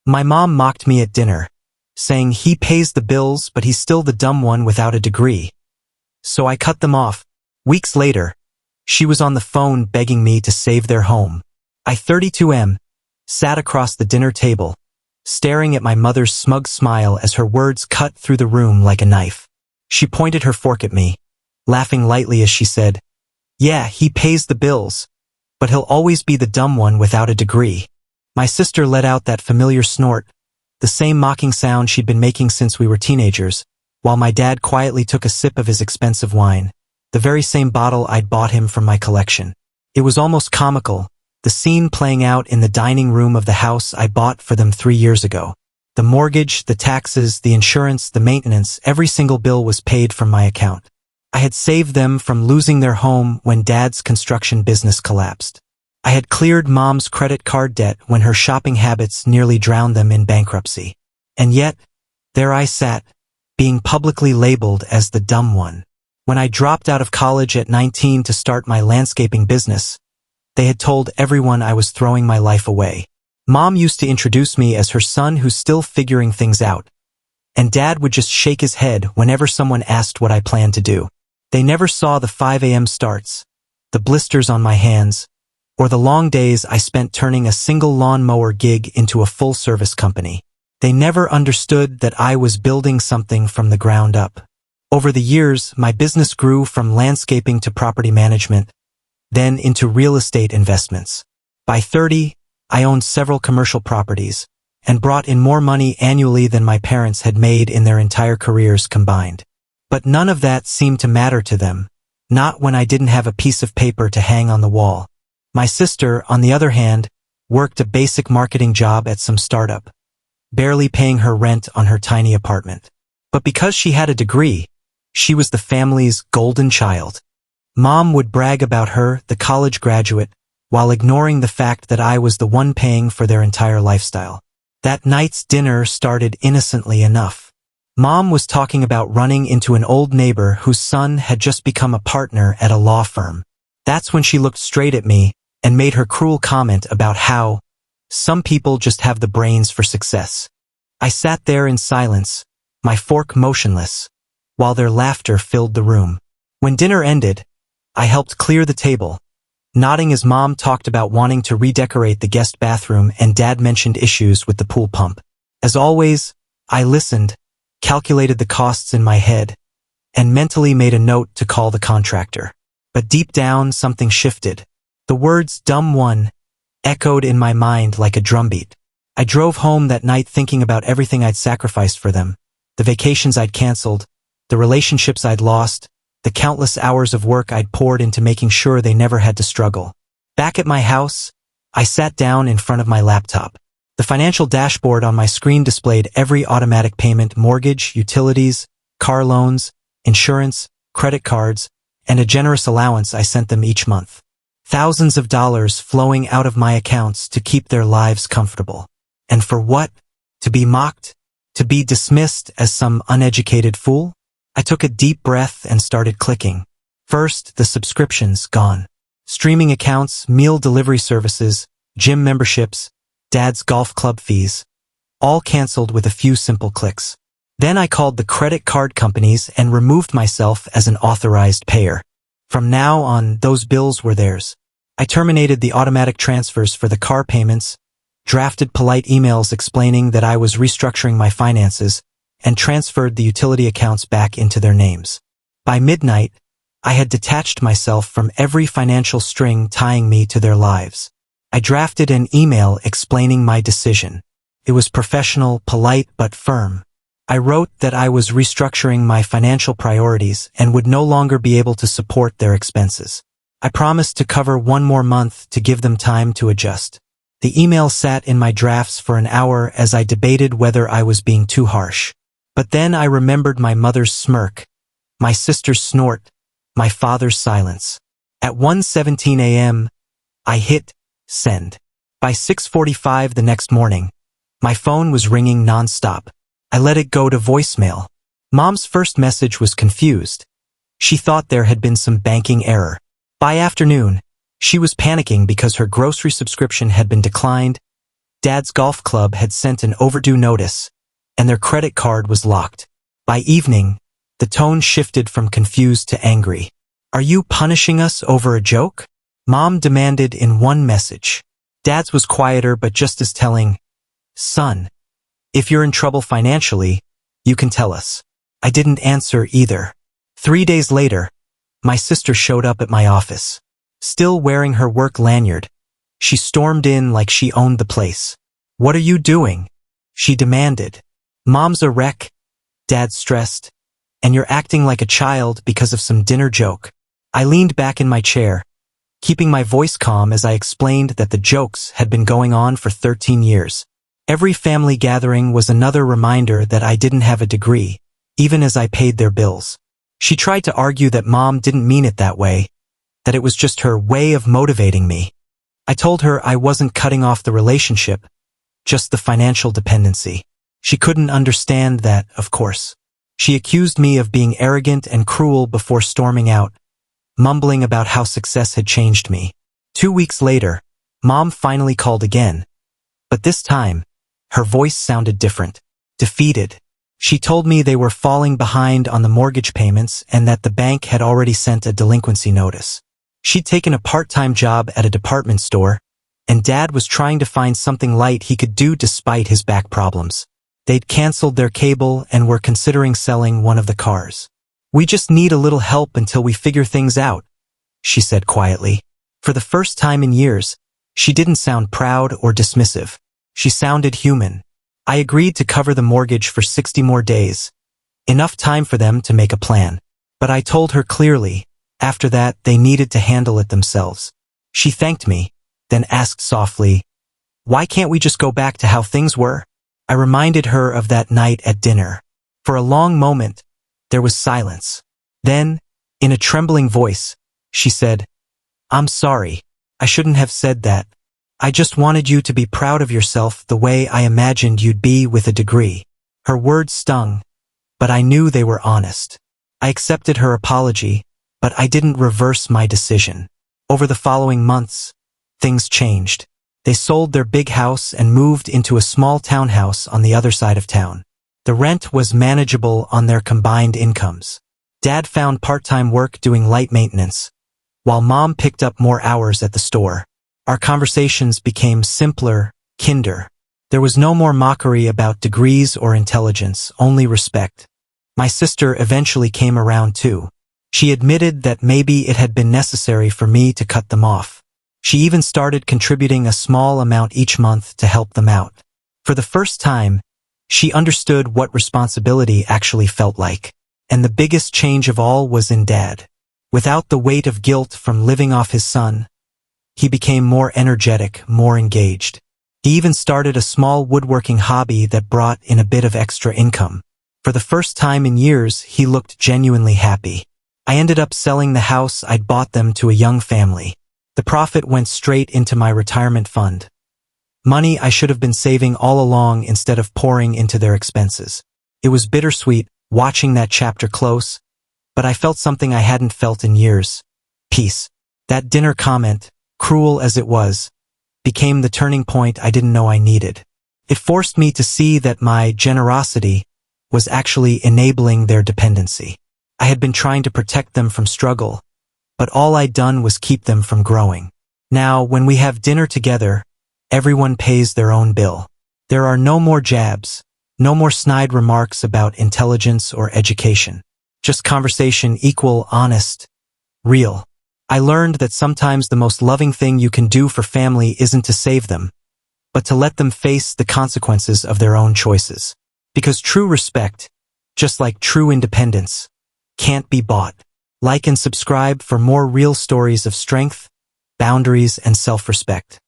My mom mocked me at dinner, saying he pays the bills but he's still the dumb one without a degree. So I cut them off. Weeks later, she was on the phone begging me to save their home. I 32M, sat across the dinner table, staring at my mother's smug smile as her words cut through the room like a knife. She pointed her fork at me, laughing lightly as she said, "Yeah, he pays the bills, but he'll always be the dumb one without a degree." My sister let out that familiar snort, the same mocking sound she'd been making since we were teenagers, while my dad quietly took a sip of his expensive wine, the very same bottle I'd bought him from my collection. It was almost comical, the scene playing out in the dining room of the house I bought for them 3 years ago. The mortgage, the taxes, the insurance, the maintenance, every single bill was paid from my account. I had saved them from losing their home when Dad's construction business collapsed. I had cleared Mom's credit card debt when her shopping habits nearly drowned them in bankruptcy. And yet, there I sat, being publicly labeled as the dumb one. When I dropped out of college at 19 to start my landscaping business, they had told everyone I was throwing my life away. Mom used to introduce me as her son who's still figuring things out, and Dad would just shake his head whenever someone asked what I planned to do. They never saw the 5 a.m. starts, the blisters on my hands, or the long days I spent turning a single lawnmower gig into a full-service company. They never understood that I was building something from the ground up. Over the years, my business grew from landscaping to property management, then into real estate investments. By 30, I owned several commercial properties and brought in more money annually than my parents had made in their entire careers combined. But none of that seemed to matter to them, not when I didn't have a piece of paper to hang on the wall. My sister, on the other hand, worked a basic marketing job at some startup, barely paying her rent on her tiny apartment. But because she had a degree, she was the family's golden child. Mom would brag about her, the college graduate, while ignoring the fact that I was the one paying for their entire lifestyle. That night's dinner started innocently enough. Mom was talking about running into an old neighbor whose son had just become a partner at a law firm. That's when she looked straight at me and made her cruel comment about how some people just have the brains for success. I sat there in silence, my fork motionless, while their laughter filled the room. When dinner ended, I helped clear the table, nodding as Mom talked about wanting to redecorate the guest bathroom and Dad mentioned issues with the pool pump. As always, I listened, calculated the costs in my head, and mentally made a note to call the contractor. But deep down, something shifted. The words "dumb one" echoed in my mind like a drumbeat. I drove home that night thinking about everything I'd sacrificed for them, the vacations I'd canceled, the relationships I'd lost, the countless hours of work I'd poured into making sure they never had to struggle. Back at my house, I sat down in front of my laptop. The financial dashboard on my screen displayed every automatic payment, mortgage, utilities, car loans, insurance, credit cards, and a generous allowance I sent them each month. Thousands of dollars flowing out of my accounts to keep their lives comfortable. And for what? To be mocked? To be dismissed as some uneducated fool? I took a deep breath and started clicking. First, the subscriptions gone. Streaming accounts, meal delivery services, gym memberships, Dad's golf club fees, all canceled with a few simple clicks. Then I called the credit card companies and removed myself as an authorized payer. From now on, those bills were theirs. I terminated the automatic transfers for the car payments, drafted polite emails explaining that I was restructuring my finances, and transferred the utility accounts back into their names. By midnight, I had detached myself from every financial string tying me to their lives. I drafted an email explaining my decision. It was professional, polite, but firm. I wrote that I was restructuring my financial priorities and would no longer be able to support their expenses. I promised to cover one more month to give them time to adjust. The email sat in my drafts for an hour as I debated whether I was being too harsh. But then I remembered my mother's smirk, my sister's snort, my father's silence. At 1:17 a.m., I hit send. By 6:45 the next morning, my phone was ringing nonstop. I let it go to voicemail. Mom's first message was confused. She thought there had been some banking error. By afternoon, she was panicking because her grocery subscription had been declined, Dad's golf club had sent an overdue notice, and their credit card was locked. By evening, the tone shifted from confused to angry. "Are you punishing us over a joke?" Mom demanded in one message. Dad's was quieter but just as telling. "Son, if you're in trouble financially, you can tell us." I didn't answer either. 3 days later, my sister showed up at my office. Still wearing her work lanyard, she stormed in like she owned the place. "What are you doing?" she demanded. "Mom's a wreck," Dad stressed, "and you're acting like a child because of some dinner joke." I leaned back in my chair, keeping my voice calm as I explained that the jokes had been going on for 13 years. Every family gathering was another reminder that I didn't have a degree, even as I paid their bills. She tried to argue that Mom didn't mean it that way, that it was just her way of motivating me. I told her I wasn't cutting off the relationship, just the financial dependency. She couldn't understand that, of course. She accused me of being arrogant and cruel before storming out, mumbling about how success had changed me. 2 weeks later, Mom finally called again, but this time, her voice sounded different, defeated. She told me they were falling behind on the mortgage payments and that the bank had already sent a delinquency notice. She'd taken a part-time job at a department store, and Dad was trying to find something light he could do despite his back problems. They'd canceled their cable and were considering selling one of the cars. "We just need a little help until we figure things out," she said quietly. For the first time in years, she didn't sound proud or dismissive. She sounded human. I agreed to cover the mortgage for 60 more days, enough time for them to make a plan. But I told her clearly, after that they needed to handle it themselves. She thanked me, then asked softly, "Why can't we just go back to how things were?" I reminded her of that night at dinner. For a long moment, there was silence. Then, in a trembling voice, she said, "I'm sorry. I shouldn't have said that. I just wanted you to be proud of yourself the way I imagined you'd be with a degree." Her words stung, but I knew they were honest. I accepted her apology, but I didn't reverse my decision. Over the following months, things changed. They sold their big house and moved into a small townhouse on the other side of town. The rent was manageable on their combined incomes. Dad found part-time work doing light maintenance, while Mom picked up more hours at the store. Our conversations became simpler, kinder. There was no more mockery about degrees or intelligence, only respect. My sister eventually came around too. She admitted that maybe it had been necessary for me to cut them off. She even started contributing a small amount each month to help them out. For the first time, she understood what responsibility actually felt like. And the biggest change of all was in Dad. Without the weight of guilt from living off his son, he became more energetic, more engaged. He even started a small woodworking hobby that brought in a bit of extra income. For the first time in years, he looked genuinely happy. I ended up selling the house I'd bought them to a young family. The profit went straight into my retirement fund. Money I should have been saving all along instead of pouring into their expenses. It was bittersweet watching that chapter close, but I felt something I hadn't felt in years. Peace. That dinner comment, cruel as it was, became the turning point I didn't know I needed. It forced me to see that my generosity was actually enabling their dependency. I had been trying to protect them from struggle, but all I'd done was keep them from growing. Now, when we have dinner together, everyone pays their own bill. There are no more jabs, no more snide remarks about intelligence or education. Just conversation equal, honest, real. I learned that sometimes the most loving thing you can do for family isn't to save them, but to let them face the consequences of their own choices. Because true respect, just like true independence, can't be bought. Like and subscribe for more real stories of strength, boundaries, and self-respect.